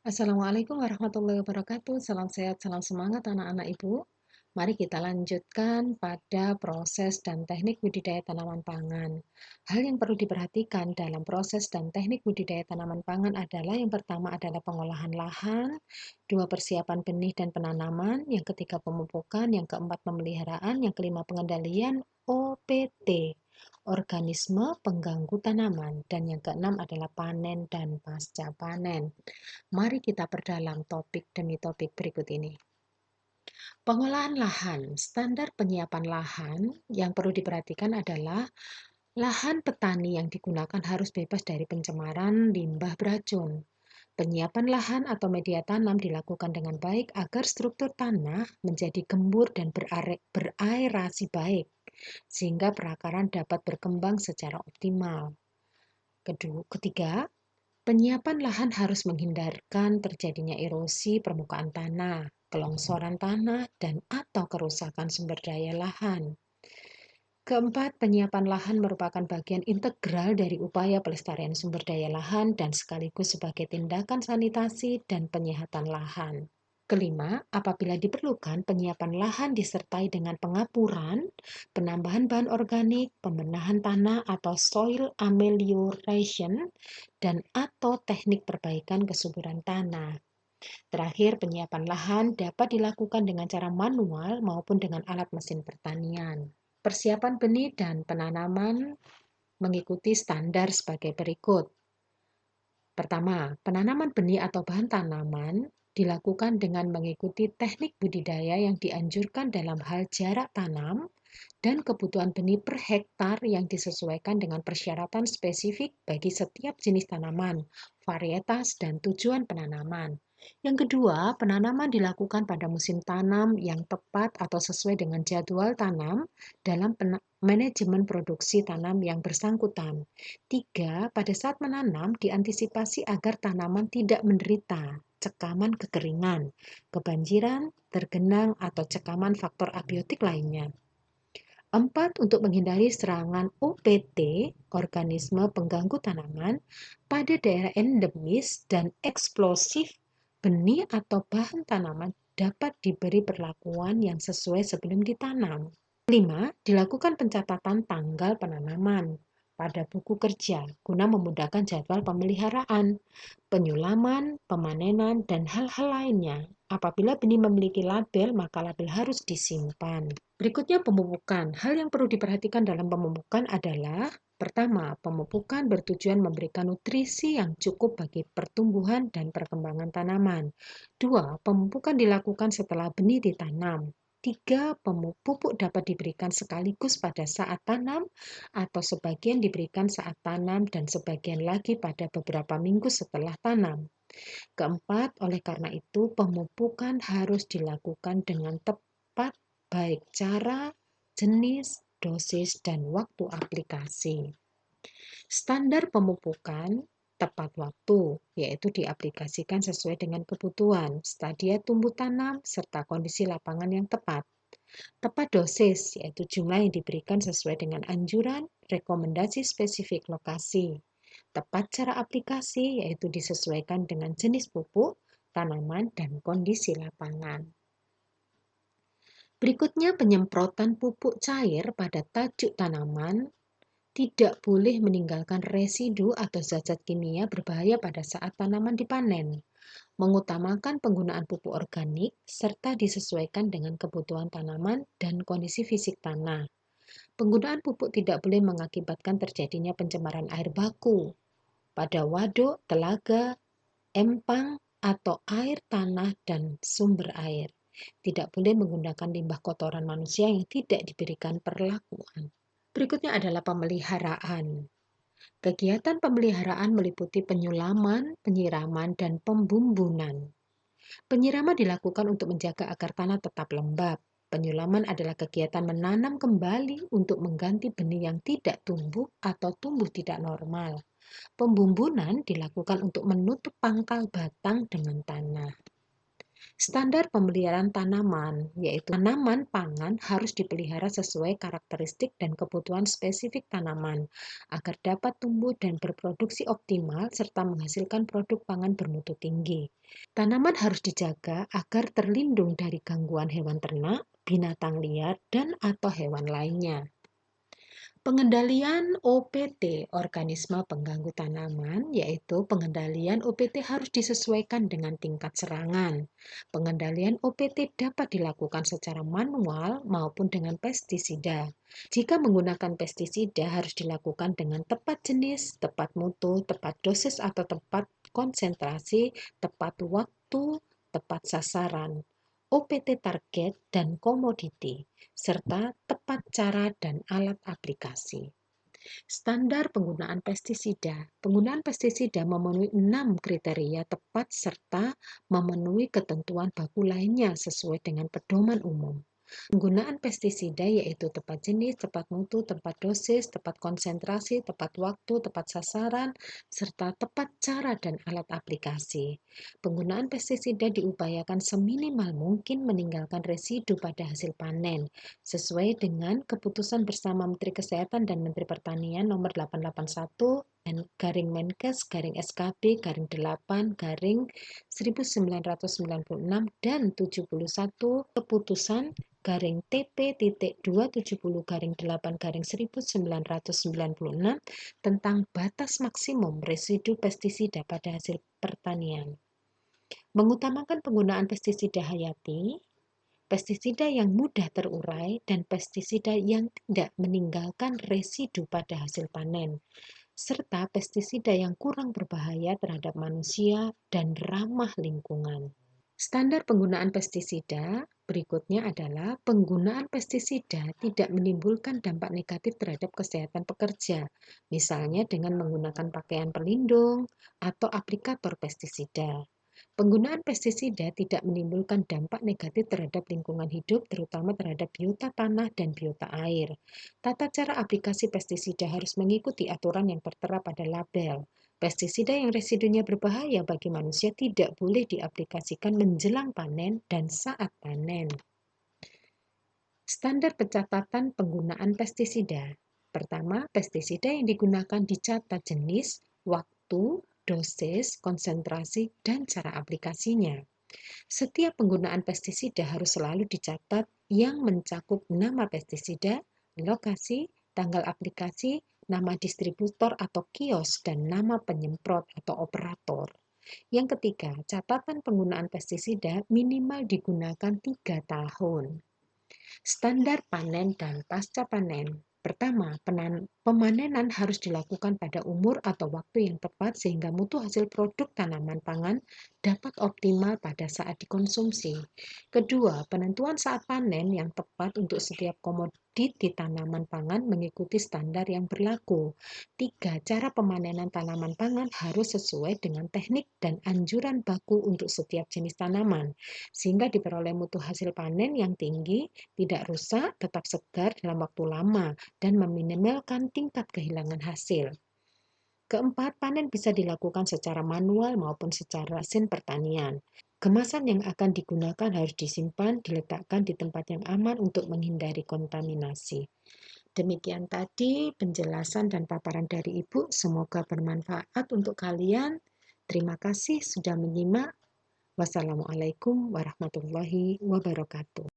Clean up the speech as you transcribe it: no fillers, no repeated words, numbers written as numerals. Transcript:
Assalamualaikum warahmatullahi wabarakatuh. Salam sehat, salam semangat anak-anak ibu. Mari kita lanjutkan pada proses dan teknik budidaya tanaman pangan. Hal yang perlu diperhatikan dalam proses dan teknik budidaya tanaman pangan adalah yang pertama adalah pengolahan lahan, dua persiapan benih dan penanaman, yang ketiga pemupukan, yang keempat pemeliharaan, yang kelima pengendalian OPT, organisme pengganggu tanaman, dan yang keenam adalah panen dan pasca panen. Mari kita perdalam topik demi topik berikut ini. Pengolahan lahan, standar penyiapan lahan yang perlu diperhatikan adalah lahan petani yang digunakan harus bebas dari pencemaran limbah beracun. Penyiapan lahan atau media tanam dilakukan dengan baik agar struktur tanah menjadi gembur dan beraerasi baik, sehingga perakaran dapat berkembang secara optimal. Ketiga, penyiapan lahan harus menghindarkan terjadinya erosi permukaan tanah, kelongsoran tanah, dan/atau kerusakan sumber daya lahan. Keempat, penyiapan lahan merupakan bagian integral dari upaya pelestarian sumber daya lahan dan sekaligus sebagai tindakan sanitasi dan penyihatan lahan. Kelima, apabila diperlukan, penyiapan lahan disertai dengan pengapuran, penambahan bahan organik, pembenahan tanah atau soil amelioration, dan/atau teknik perbaikan kesuburan tanah. Terakhir, penyiapan lahan dapat dilakukan dengan cara manual maupun dengan alat mesin pertanian. Persiapan benih dan penanaman mengikuti standar sebagai berikut. Pertama, penanaman benih atau bahan tanaman dilakukan dengan mengikuti teknik budidaya yang dianjurkan dalam hal jarak tanam dan kebutuhan benih per hektar yang disesuaikan dengan persyaratan spesifik bagi setiap jenis tanaman, varietas, dan tujuan penanaman. Yang kedua, penanaman dilakukan pada musim tanam yang tepat atau sesuai dengan jadwal tanam dalam manajemen produksi tanam yang bersangkutan. Tiga, pada saat menanam diantisipasi agar tanaman tidak menderita cekaman kekeringan, kebanjiran, tergenang, atau cekaman faktor abiotik lainnya. Empat, untuk menghindari serangan OPT, organisme pengganggu tanaman, pada daerah endemis dan eksplosif, benih atau bahan tanaman dapat diberi perlakuan yang sesuai sebelum ditanam. 5. Dilakukan pencatatan tanggal penanaman pada buku kerja guna memudahkan jadwal pemeliharaan, penyulaman, pemanenan, dan hal-hal lainnya. Apabila benih memiliki label, maka label harus disimpan. Berikutnya pemupukan. Hal yang perlu diperhatikan dalam pemupukan adalah pertama, pemupukan bertujuan memberikan nutrisi yang cukup bagi pertumbuhan dan perkembangan tanaman. Dua, pemupukan dilakukan setelah benih ditanam. Tiga, pupuk dapat diberikan sekaligus pada saat tanam atau sebagian diberikan saat tanam dan sebagian lagi pada beberapa minggu setelah tanam. Keempat, oleh karena itu pemupukan harus dilakukan dengan tepat baik cara, jenis, dosis, dan waktu aplikasi. Standar pemupukan tepat waktu, yaitu diaplikasikan sesuai dengan kebutuhan, stadia tumbuh tanam, serta kondisi lapangan yang tepat. Tepat dosis, yaitu jumlah yang diberikan sesuai dengan anjuran, rekomendasi spesifik lokasi. Tepat cara aplikasi, yaitu disesuaikan dengan jenis pupuk, tanaman, dan kondisi lapangan. Berikutnya penyemprotan pupuk cair pada tajuk tanaman tidak boleh meninggalkan residu atau zat-zat kimia berbahaya pada saat tanaman dipanen. Mengutamakan penggunaan pupuk organik serta disesuaikan dengan kebutuhan tanaman dan kondisi fisik tanah. Penggunaan pupuk tidak boleh mengakibatkan terjadinya pencemaran air baku pada waduk, telaga, empang, atau air tanah dan sumber air. Tidak boleh menggunakan limbah kotoran manusia yang tidak diberikan perlakuan. Berikutnya adalah pemeliharaan. Kegiatan pemeliharaan meliputi penyulaman, penyiraman, dan pembumbunan. Penyiraman dilakukan untuk menjaga agar tanah tetap lembab. Penyulaman adalah kegiatan menanam kembali untuk mengganti benih yang tidak tumbuh atau tumbuh tidak normal. Pembumbunan dilakukan untuk menutup pangkal batang dengan tanah. Standar pemeliharaan tanaman, yaitu tanaman pangan harus dipelihara sesuai karakteristik dan kebutuhan spesifik tanaman agar dapat tumbuh dan berproduksi optimal serta menghasilkan produk pangan bermutu tinggi. Tanaman harus dijaga agar terlindung dari gangguan hewan ternak, binatang liar, dan/atau hewan lainnya. Pengendalian OPT, organisme pengganggu tanaman, yaitu pengendalian OPT harus disesuaikan dengan tingkat serangan. Pengendalian OPT dapat dilakukan secara manual maupun dengan pestisida. Jika menggunakan pestisida harus dilakukan dengan tepat jenis, tepat mutu, tepat dosis atau tepat konsentrasi, tepat waktu, tepat sasaran. OPT target dan komoditi, serta tepat cara dan alat aplikasi. Standar penggunaan pestisida. Penggunaan pestisida memenuhi 6 kriteria tepat serta memenuhi ketentuan baku lainnya sesuai dengan pedoman umum. Penggunaan pestisida yaitu tepat jenis, tepat mutu, tepat dosis, tepat konsentrasi, tepat waktu, tepat sasaran, serta tepat cara dan alat aplikasi. Penggunaan pestisida diupayakan seminimal mungkin meninggalkan residu pada hasil panen, sesuai dengan keputusan bersama Menteri Kesehatan dan Menteri Pertanian nomor 881 dan garing Menkes garing SKB garing 8 garing 1996 dan 71 keputusan garing TP.270 garing 8 garing 1996 tentang batas maksimum residu pestisida pada hasil pertanian. Mengutamakan penggunaan pestisida hayati, pestisida yang mudah terurai, dan pestisida yang tidak meninggalkan residu pada hasil panen, serta pestisida yang kurang berbahaya terhadap manusia dan ramah lingkungan. Standar penggunaan pestisida berikutnya adalah penggunaan pestisida tidak menimbulkan dampak negatif terhadap kesehatan pekerja, misalnya dengan menggunakan pakaian pelindung atau aplikator pestisida. Penggunaan pestisida tidak menimbulkan dampak negatif terhadap lingkungan hidup, terutama terhadap biota tanah dan biota air. Tata cara aplikasi pestisida harus mengikuti aturan yang tertera pada label. Pestisida yang residunya berbahaya bagi manusia tidak boleh diaplikasikan menjelang panen dan saat panen. Standar pencatatan penggunaan pestisida. Pertama, pestisida yang digunakan dicatat jenis, waktu, dosis, konsentrasi, dan cara aplikasinya. Setiap penggunaan pestisida harus selalu dicatat yang mencakup nama pestisida, lokasi, tanggal aplikasi, nama distributor atau kios, dan nama penyemprot atau operator. Yang ketiga, catatan penggunaan pestisida minimal digunakan 3 tahun. Standar panen dan pasca panen. Pertama, pemanenan harus dilakukan pada umur atau waktu yang tepat sehingga mutu hasil produk tanaman pangan dapat optimal pada saat dikonsumsi. Kedua, penentuan saat panen yang tepat untuk setiap komoditi tanaman pangan mengikuti standar yang berlaku. Tiga, cara pemanenan tanaman pangan harus sesuai dengan teknik dan anjuran baku untuk setiap jenis tanaman, sehingga diperoleh mutu hasil panen yang tinggi, tidak rusak, tetap segar dalam waktu lama, dan meminimalkan tingkat kehilangan hasil. Keempat, panen bisa dilakukan secara manual maupun secara mesin pertanian. Kemasan yang akan digunakan harus disimpan, diletakkan di tempat yang aman untuk menghindari kontaminasi. Demikian tadi penjelasan dan paparan dari Ibu. Semoga bermanfaat untuk kalian. Terima kasih sudah menyimak. Wassalamualaikum warahmatullahi wabarakatuh.